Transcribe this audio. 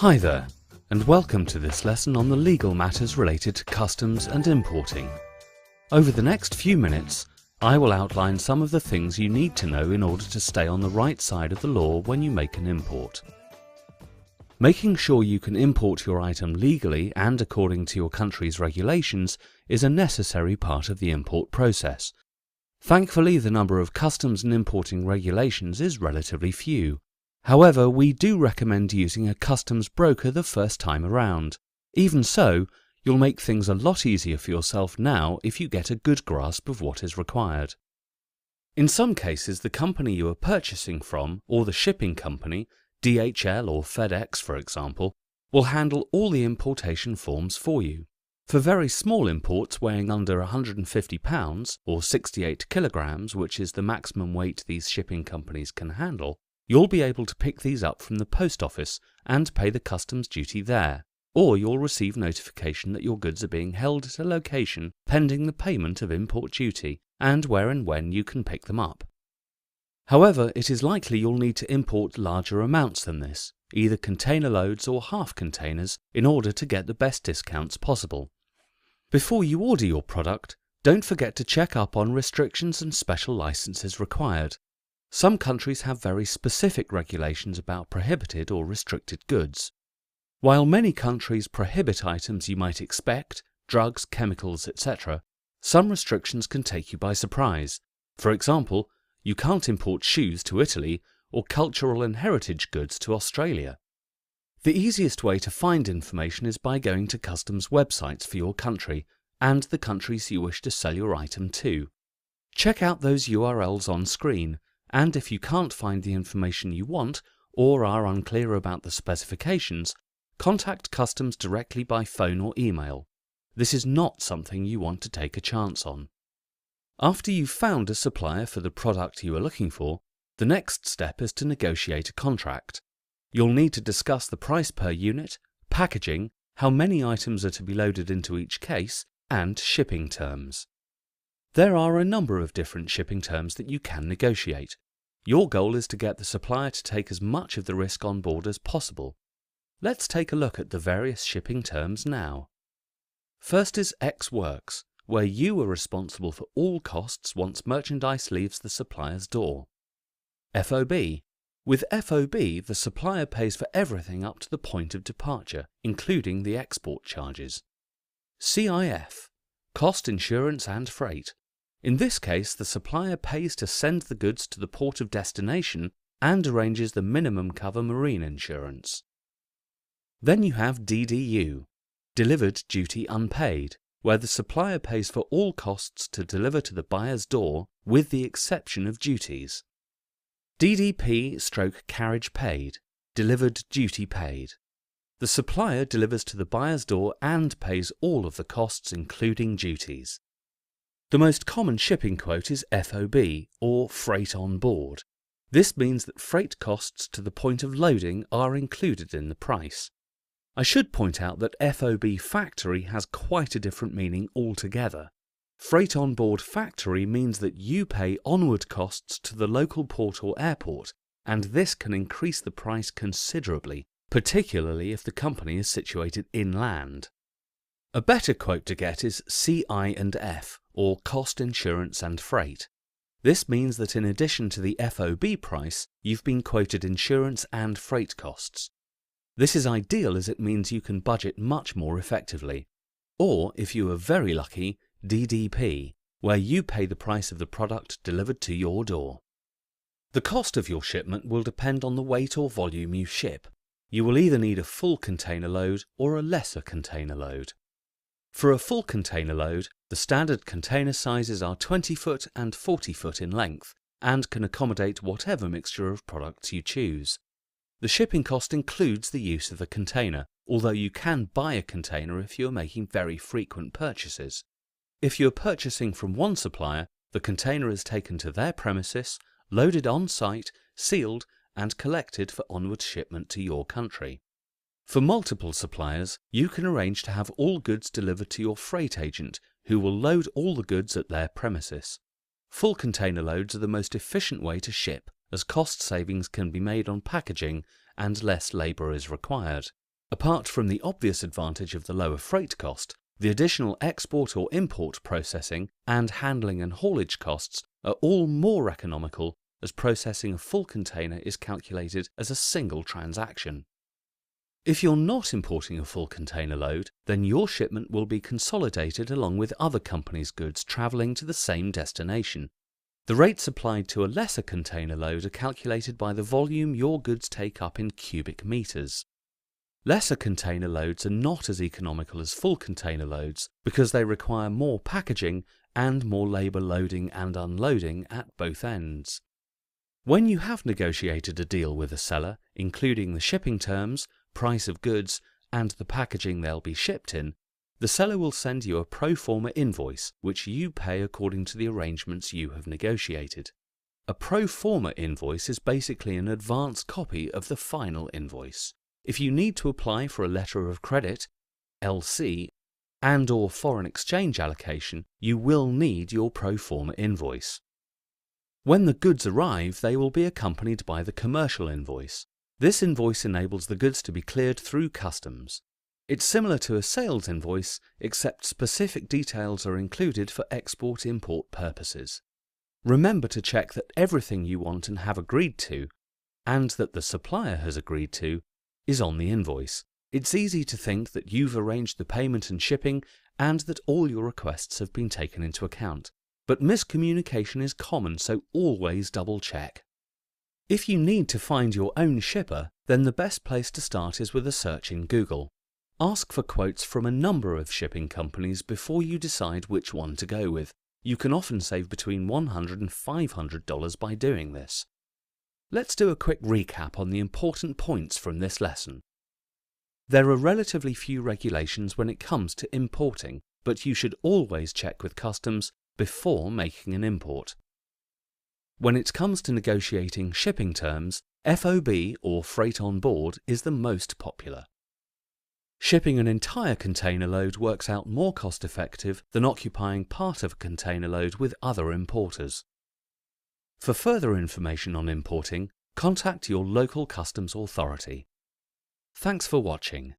Hi there, and welcome to this lesson on the legal matters related to customs and importing. Over the next few minutes, I will outline some of the things you need to know in order to stay on the right side of the law when you make an import. Making sure you can import your item legally and according to your country's regulations is a necessary part of the import process. Thankfully, the number of customs and importing regulations is relatively few. However, we do recommend using a customs broker the first time around. Even so, you'll make things a lot easier for yourself now if you get a good grasp of what is required. In some cases, the company you are purchasing from, or the shipping company, DHL or FedEx for example, will handle all the importation forms for you. For very small imports weighing under 150 pounds or 68 kilograms, which is the maximum weight these shipping companies can handle, you'll be able to pick these up from the post office and pay the customs duty there, or you'll receive notification that your goods are being held at a location pending the payment of import duty and where and when you can pick them up. However, it is likely you'll need to import larger amounts than this, either container loads or half containers, in order to get the best discounts possible. Before you order your product, don't forget to check up on restrictions and special licenses required. Some countries have very specific regulations about prohibited or restricted goods. While many countries prohibit items you might expect, drugs, chemicals, etc., some restrictions can take you by surprise. For example, you can't import shoes to Italy or cultural and heritage goods to Australia. The easiest way to find information is by going to customs websites for your country and the countries you wish to sell your item to. Check out those URLs on screen, and if you can't find the information you want or are unclear about the specifications, contact customs directly by phone or email. This is not something you want to take a chance on. After you've found a supplier for the product you are looking for, the next step is to negotiate a contract. You'll need to discuss the price per unit, packaging, how many items are to be loaded into each case, and shipping terms. There are a number of different shipping terms that you can negotiate. Your goal is to get the supplier to take as much of the risk on board as possible. Let's take a look at the various shipping terms now. First is Ex Works, where you are responsible for all costs once merchandise leaves the supplier's door. FOB. With FOB, the supplier pays for everything up to the point of departure, including the export charges. CIF. Cost, insurance and freight. In this case, the supplier pays to send the goods to the port of destination and arranges the minimum cover marine insurance. Then you have DDU, Delivered Duty Unpaid, where the supplier pays for all costs to deliver to the buyer's door with the exception of duties. DDP/Carriage Paid, Delivered Duty Paid. The supplier delivers to the buyer's door and pays all of the costs including duties. The most common shipping quote is FOB, or Freight on Board. This means that freight costs to the point of loading are included in the price. I should point out that FOB Factory has quite a different meaning altogether. Freight on Board Factory means that you pay onward costs to the local port or airport, and this can increase the price considerably, particularly if the company is situated inland. A better quote to get is CI&F, or Cost, Insurance and Freight. This means that in addition to the FOB price, you've been quoted insurance and freight costs. This is ideal as it means you can budget much more effectively. Or, if you are very lucky, DDP, where you pay the price of the product delivered to your door. The cost of your shipment will depend on the weight or volume you ship. You will either need a full container load or a lesser container load. For a full container load, the standard container sizes are 20 foot and 40 foot in length and can accommodate whatever mixture of products you choose. The shipping cost includes the use of the container, although you can buy a container if you are making very frequent purchases. If you are purchasing from one supplier, the container is taken to their premises, loaded on site, sealed and collected for onward shipment to your country. For multiple suppliers, you can arrange to have all goods delivered to your freight agent, who will load all the goods at their premises. Full container loads are the most efficient way to ship, as cost savings can be made on packaging and less labour is required. Apart from the obvious advantage of the lower freight cost, the additional export or import processing and handling and haulage costs are all more economical, as processing a full container is calculated as a single transaction. If you're not importing a full container load, then your shipment will be consolidated along with other companies' goods travelling to the same destination. The rates applied to a lesser container load are calculated by the volume your goods take up in cubic meters. Lesser container loads are not as economical as full container loads because they require more packaging and more labour loading and unloading at both ends. When you have negotiated a deal with a seller, including the shipping terms, price of goods, and the packaging they'll be shipped in, the seller will send you a pro forma invoice which you pay according to the arrangements you have negotiated. A pro forma invoice is basically an advance copy of the final invoice. If you need to apply for a letter of credit, LC, and/or foreign exchange allocation, you will need your pro forma invoice. When the goods arrive, they will be accompanied by the commercial invoice. This invoice enables the goods to be cleared through customs. It's similar to a sales invoice, except specific details are included for export-import purposes. Remember to check that everything you want and have agreed to, and that the supplier has agreed to, is on the invoice. It's easy to think that you've arranged the payment and shipping and that all your requests have been taken into account. But miscommunication is common, so always double check. If you need to find your own shipper, then the best place to start is with a search in Google. Ask for quotes from a number of shipping companies before you decide which one to go with. You can often save between $100 and $500 by doing this. Let's do a quick recap on the important points from this lesson. There are relatively few regulations when it comes to importing, but you should always check with customs before making an import. When it comes to negotiating shipping terms, FOB or freight on board is the most popular. Shipping an entire container load works out more cost-effective than occupying part of a container load with other importers. For further information on importing, contact your local customs authority. Thanks for watching.